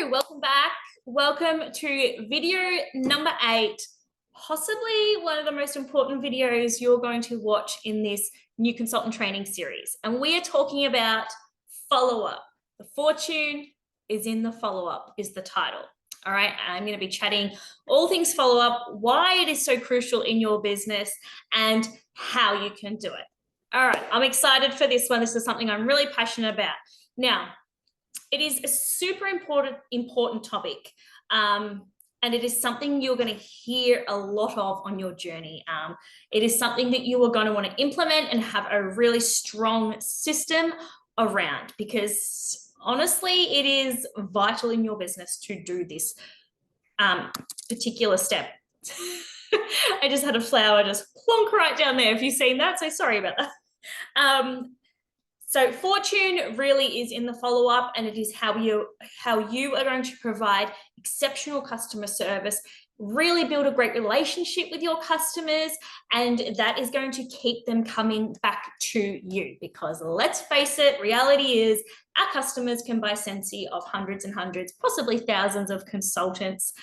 welcome back. Welcome to video number 8, possibly one of the most important videos you're going to watch in this new consultant training series. And we are talking about follow-up. The fortune is in the follow-up is the title. All right, I'm going to be chatting all things follow-up, why it is so crucial in your business and how you can do it. All right, I'm excited for this one. This is something I'm really passionate about. Now, it is a super important topic, and it is something you're going to hear a lot of on your journey. It is something that you are going to want to implement and have a really strong system around, because honestly, it is vital in your business to do this particular step. I just had a flower just plonk right down there, if you've seen that, so sorry about that. So fortune really is in the follow-up, and it is how you are going to provide exceptional customer service, really build a great relationship with your customers, and that is going to keep them coming back to you, because let's face it, reality is our customers can buy Scentsy of hundreds and hundreds, possibly thousands of consultants,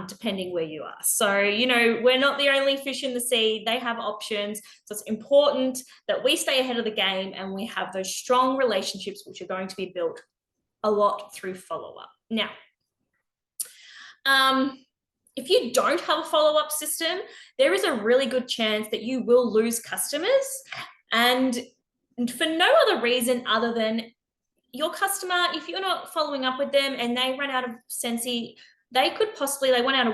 depending where you are. So, you know, we're not the only fish in the sea. They have options. So it's important that we stay ahead of the game and we have those strong relationships, which are going to be built a lot through follow-up. Now, if you don't have a follow-up system, there is a really good chance that you will lose customers, and for no other reason other than your customer, if you're not following up with them and they run out of Scentsy, they run out of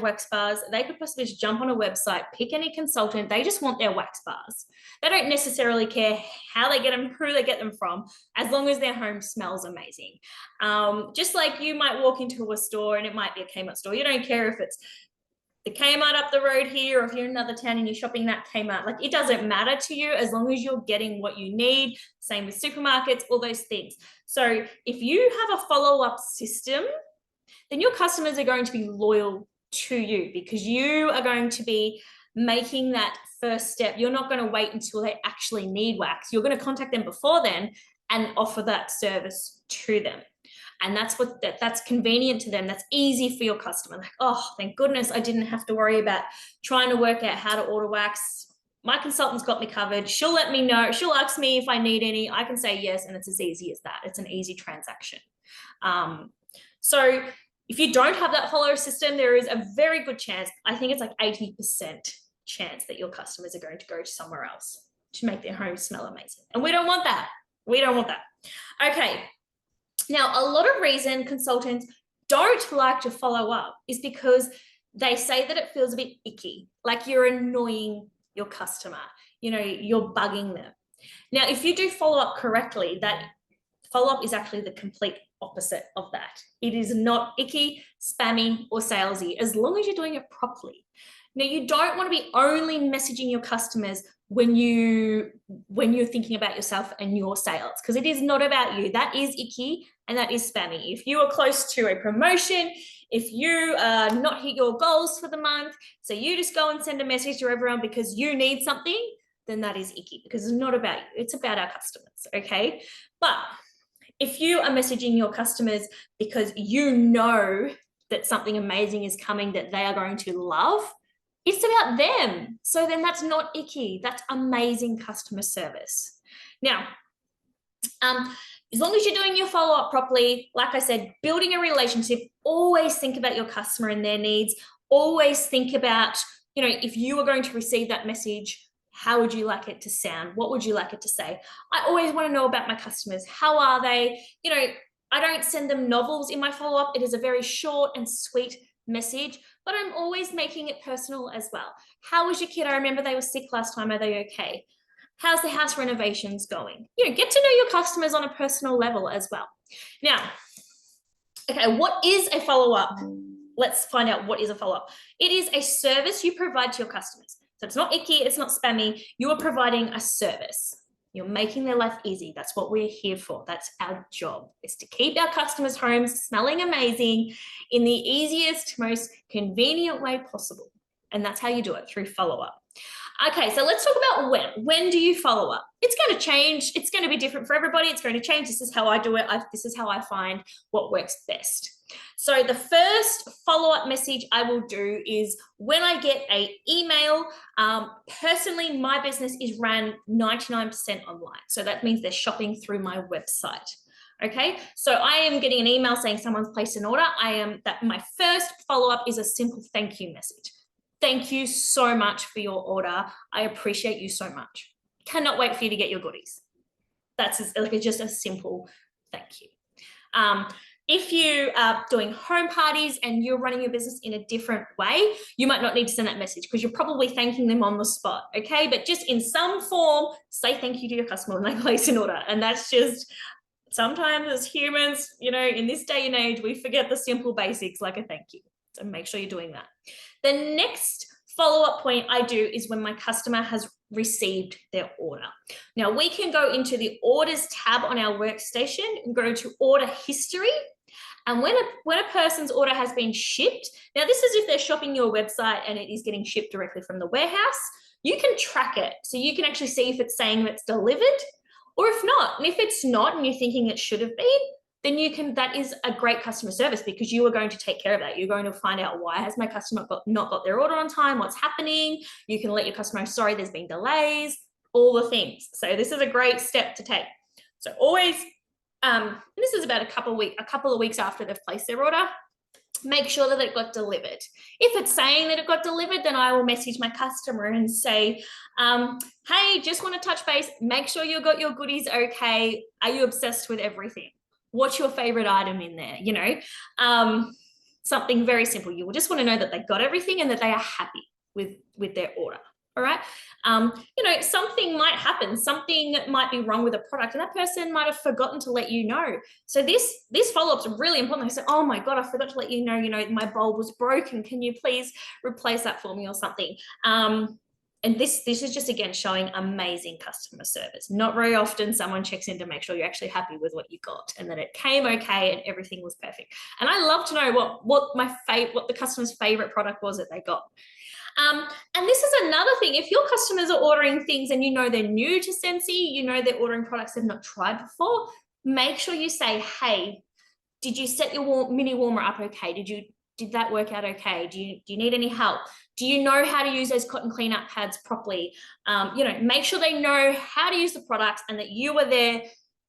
wax bars. They could possibly just jump on a website, pick any consultant. They just want their wax bars. They don't necessarily care how they get them, who they get them from, as long as their home smells amazing. Just like you might walk into a store and it might be a Kmart store. You don't care if it's the Kmart up the road here, or if you're in another town and you're shopping that Kmart. Like, it doesn't matter to you as long as you're getting what you need. Same with supermarkets, all those things. So if you have a follow-up system, then your customers are going to be loyal to you, because you are going to be making that first step. You're not going to wait until they actually need wax. You're going to contact them before then and offer that service to them. And that's convenient to them. That's easy for your customer. Like, oh, thank goodness I didn't have to worry about trying to work out how to order wax. My consultant's got me covered. She'll let me know. She'll ask me if I need any. I can say yes, and it's as easy as that. It's an easy transaction. So if you don't have that follow system, there is a very good chance, I think it's like 80% chance, that your customers are going to go to somewhere else to make their home smell amazing. And we don't want that. We don't want that. Okay. Now, a lot of reason consultants don't like to follow up is because they say that it feels a bit icky, like you're annoying your customer, you know, you're bugging them. Now, if you do follow up correctly, that follow-up is actually the complete opposite of that. It is not icky, spammy, or salesy, as long as you're doing it properly. Now, you don't want to be only messaging your customers when you're thinking about yourself and your sales, because it is not about you. That is icky and that is spammy. If you are close to a promotion, if you not hit your goals for the month, so you just go and send a message to everyone because you need something, then that is icky, because it's not about you. It's about our customers, okay? But if you are messaging your customers because you know that something amazing is coming that they are going to love, it's about them. So then that's not icky. That's amazing customer service. Now, as long as you're doing your follow-up properly, like I said, building a relationship, always think about your customer and their needs. Always think about, you know, if you are going to receive that message, how would you like it to sound? What would you like it to say? I always want to know about my customers. How are they? You know, I don't send them novels in my follow-up. It is a very short and sweet message, but I'm always making it personal as well. How was your kid? I remember they were sick last time. Are they okay? How's the house renovations going? You know, get to know your customers on a personal level as well. Now, okay, what is a follow-up? Let's find out what is a follow-up. It is a service you provide to your customers. So it's not icky, it's not spammy. You are providing a service. You're making their life easy. That's what we're here for. That's our job, is to keep our customers' homes smelling amazing in the easiest, most convenient way possible. And that's how you do it, through follow-up. Okay, so let's talk about when. When do you follow up? It's going to change. It's going to be different for everybody. It's going to change. This is how I do it. This is how I find what works best. So the first follow-up message I will do is when I get an email. Personally, my business is ran 99% online. So that means they're shopping through my website. Okay, so I am getting an email saying someone's placed an order. My first follow-up is a simple thank you message. Thank you so much for your order. I appreciate you so much. Cannot wait for you to get your goodies. That's just a simple thank you. If you are doing home parties and you're running your business in a different way, you might not need to send that message because you're probably thanking them on the spot, okay? But just in some form, say thank you to your customer when they place an order. And that's just, sometimes as humans, in this day and age, we forget the simple basics like a thank you. So make sure you're doing that. The next follow-up point I do is when my customer has received their order. Now we can go into the orders tab on our workstation and go to order history. And when a person's order has been shipped, now this is if they're shopping your website and it is getting shipped directly from the warehouse, you can track it. So you can actually see if it's saying it's delivered or if not. And if it's not and you're thinking it should have been, then that is a great customer service because you are going to take care of that. You're going to find out why has my customer not got their order on time, what's happening. You can let your customer know, sorry, there's been delays, all the things. So this is a great step to take. So always, this is about a couple of weeks after they've placed their order, make sure that it got delivered. If it's saying that it got delivered, then I will message my customer and say, hey, just want to touch base, make sure you got your goodies okay. Are you obsessed with everything? What's your favorite item in there? Something very simple. You will just want to know that they got everything and that they are happy with their order. All right. Something might happen. Something might be wrong with a product and that person might have forgotten to let you know. So this follow-ups are really important. They say, oh my God, I forgot to let you know, my bulb was broken. Can you please replace that for me or something? And this is just, again, showing amazing customer service. Not very often someone checks in to make sure you're actually happy with what you got and that it came okay and everything was perfect. And I love to know what the customer's favorite product was that they got. And this is another thing. If your customers are ordering things and they're new to Scentsy, they're ordering products they've not tried before, make sure you say, hey, did you set your mini warmer up okay? Did that work out okay? Do you need any help? Do you know how to use those cotton cleanup pads properly? Make sure they know how to use the products and that you are there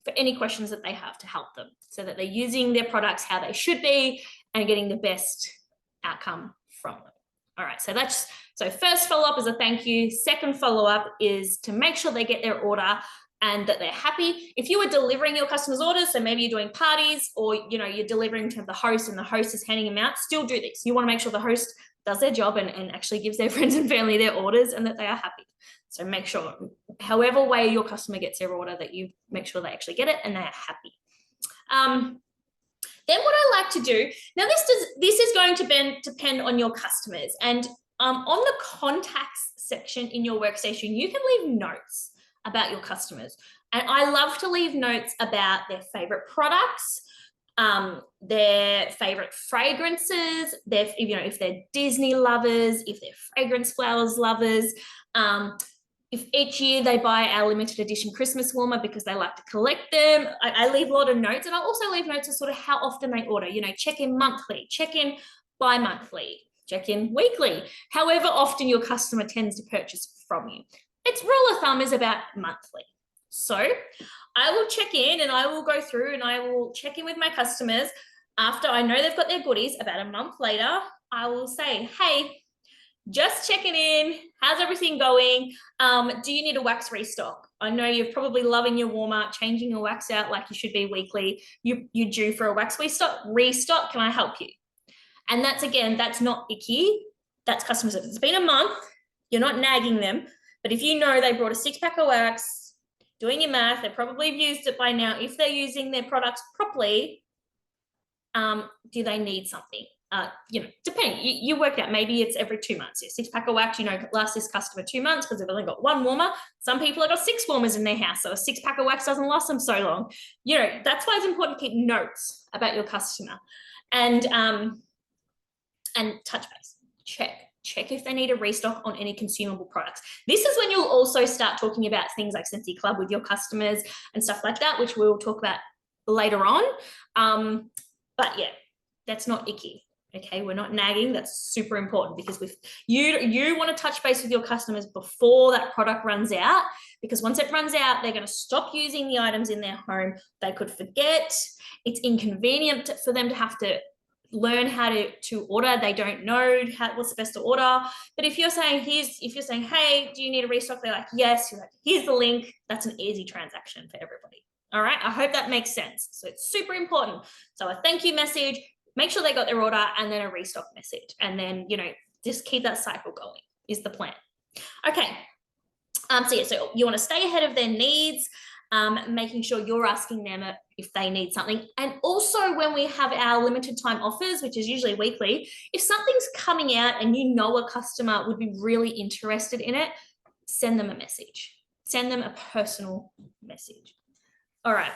for any questions that they have to help them so that they're using their products how they should be and getting the best outcome from them. All right, so first follow-up is a thank you. Second follow-up is to make sure they get their order and that they're happy. If you are delivering your customers' orders, so maybe you're doing parties or you're delivering to the host and the host is handing them out, still do this. You want to make sure the host does their job and actually gives their friends and family their orders and that they are happy. So make sure, however way your customer gets their order, that you make sure they actually get it and they are happy. Then what I like to do, now this is going to depend on your customers, and on the contacts section in your workstation, you can leave notes about your customers. And I love to leave notes about their favorite products, their favorite fragrances, if they're Disney lovers, if they're fragrance flowers lovers, if each year they buy our limited edition Christmas warmer because they like to collect them. I leave a lot of notes, and I'll also leave notes of sort of how often they order, check in monthly, check in bi-monthly, check in weekly, however often your customer tends to purchase from you. Its rule of thumb is about monthly. So I will check in and I will go through and I will check in with my customers after I know they've got their goodies. About a month later, I will say, hey, just checking in. How's everything going? Do you need a wax restock? I know you're probably loving your warmer, changing your wax out like you should be weekly. You're due for a wax restock. Can I help you? And that's not icky. That's customer service. It's been a month. You're not nagging them. But if you know they brought a 6-pack of wax, doing your math, they probably have used it by now. If they're using their products properly, do they need something? Depending, you work out, maybe it's every 2 months. A 6-pack of wax, lasts this customer 2 months because they've only got 1 warmer. Some people have got 6 warmers in their house, so a 6-pack of wax doesn't last them so long. That's why it's important to keep notes about your customer and touch base, check if they need a restock on any consumable products. This is when you'll also start talking about things like Scentsy Club with your customers and stuff like that, which we'll talk about later on. But yeah, that's not icky. Okay, we're not nagging. That's super important, because with you want to touch base with your customers before that product runs out, because once it runs out, they're going to stop using the items in their home. They could forget. It's inconvenient for them to have to learn how to order. They don't know what's the best to order. But if you're saying, hey, do you need a restock? They're like, yes. You're like, here's the link. That's an easy transaction for everybody. All right, I hope that makes sense. So it's super important. So a thank you message, make sure they got their order, and then a restock message. And then, just keep that cycle going is the plan. Okay. So you want to stay ahead of their needs, making sure you're asking them if they need something. And also when we have our limited time offers, which is usually weekly, if something's coming out and a customer would be really interested in it, send them a message. Send them a personal message. All right.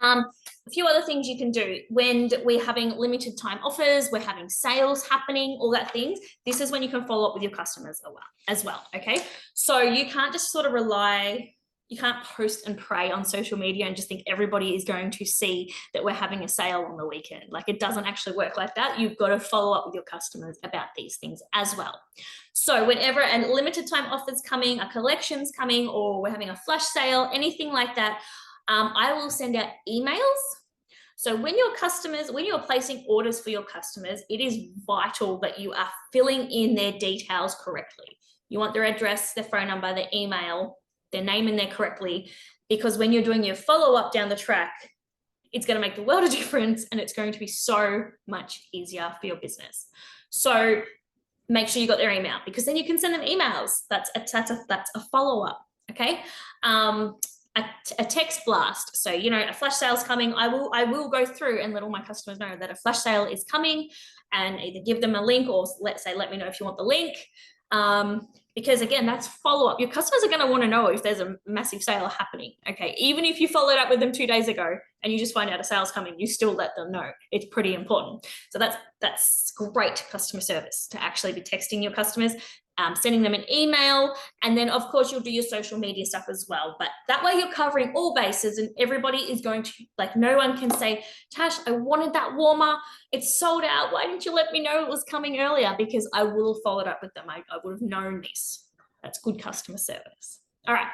A few other things you can do when we're having limited time offers, we're having sales happening, all that things. This is when you can follow up with your customers as well. Okay. So you can't just sort of you can't post and pray on social media and just think everybody is going to see that we're having a sale on the weekend. Like, it doesn't actually work like that. You've got to follow up with your customers about these things as well. So whenever a limited time offer's coming, a collection's coming, or we're having a flash sale, anything like that, I will send out emails. So when you're placing orders for your customers, it is vital that you are filling in their details correctly. You want their address, their phone number, their email, their name in there correctly, because when you're doing your follow-up down the track, it's going to make the world of difference, and it's going to be so much easier for your business. So make sure you got their email, because then you can send them emails. That's a follow-up. Okay. A text blast. So, a flash sale is coming. I will go through and let all my customers know that a flash sale is coming, and either give them a link, or let me know if you want the link. Because again, that's follow-up. Your customers are going to want to know if there's a massive sale happening. Okay. Even if you followed up with them 2 days ago and you just find out a sale's coming, you still let them know. It's pretty important. So that's great customer service, to actually be texting your customers, sending them an email, and then of course you'll do your social media stuff as well. But that way you're covering all bases, and everybody is going to, no one can say, Tash, I wanted that warmer, it's sold out, why didn't you let me know it was coming earlier? Because I will have followed up with them. I would have known this. That's good customer service. All right.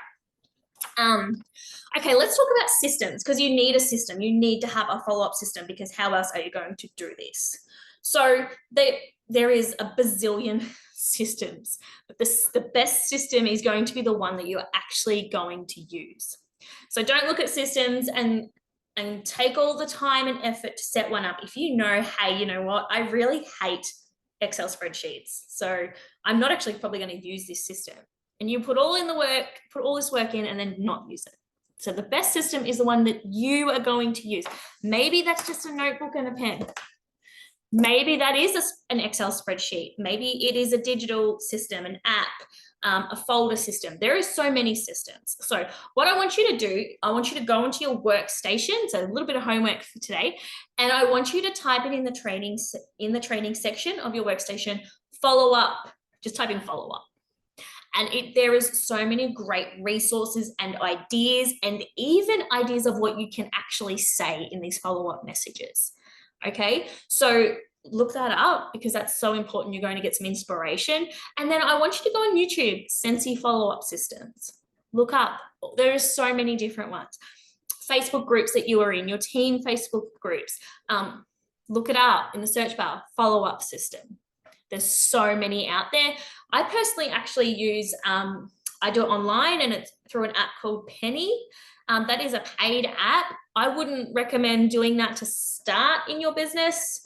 Okay, let's talk about systems, because you need a system. You need to have a follow-up system, because how else are you going to do this? So there is a bazillion systems, but the best system is going to be the one that you're actually going to use. So don't look at systems and take all the time and effort to set one up if you know, hey, you know what, I really hate Excel spreadsheets, so I'm not actually probably going to use this system. And you put all this work in, and then not use it. So the best system is the one that you are going to use. Maybe that's just a notebook and a pen. Maybe that is an Excel spreadsheet. Maybe it is a digital system, an app, a folder system. There are so many systems. So what I want you to do, I want you to go into your workstation. So a little bit of homework for today. And I want you to type it in the training section of your workstation, follow up, just type in follow up. And there is so many great resources and ideas, and even ideas of what you can actually say in these follow-up messages. Okay, so look that up, because that's so important. You're going to get some inspiration. And then I want you to go on YouTube, Scentsy follow-up systems. Look up. There are so many different ones. Facebook groups that you are in, your team Facebook groups. Look it up in the search bar, follow-up system. There's so many out there. I personally actually use, I do it online, and it's through an app called Penny. That is a paid app. I wouldn't recommend doing that to start in your business,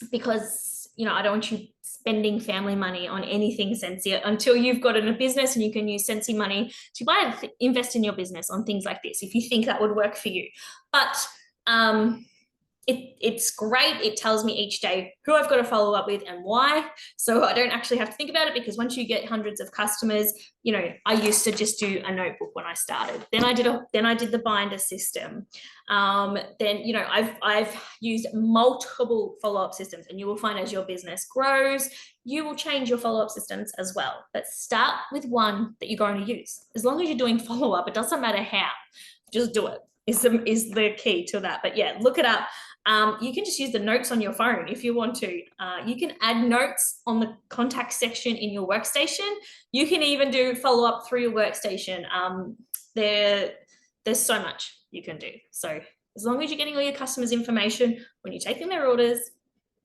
because, I don't want you spending family money on anything Scentsy until you've got in a business and you can use Scentsy money to invest in your business on things like this, if you think that would work for you. But it's great. It tells me each day who I've got to follow up with and why. So I don't actually have to think about it, because once you get hundreds of customers, you know, I used to just do a notebook when I started. Then I did the binder system. Then, you know, I've used multiple follow-up systems, and you will find as your business grows, you will change your follow-up systems as well. But start with one that you're going to use. As long as you're doing follow-up, it doesn't matter how, just do it. Is the key to that. But yeah, look it up. You can just use the notes on your phone if you want to. You can add notes on the contact section in your workstation. You can even do follow-up through your workstation. There's so much you can do. So as long as you're getting all your customers' information when you're taking their orders,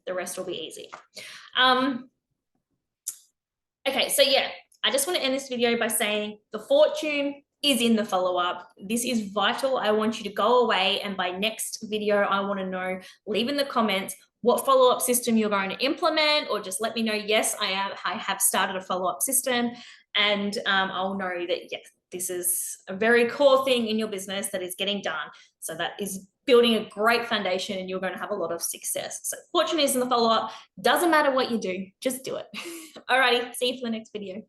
the rest will be easy. Okay, so yeah, I just want to end this video by saying the fortune is in the follow-up. This is vital. I want you to go away, and by next video, I want to know, leave in the comments what follow-up system you're going to implement, or just let me know, yes, I have started a follow-up system, and I'll know that, yes, this is a very core thing in your business that is getting done. So that is building a great foundation, and you're going to have a lot of success. So fortune is in the follow-up. Doesn't matter what you do, just do it. Alrighty, see you for the next video.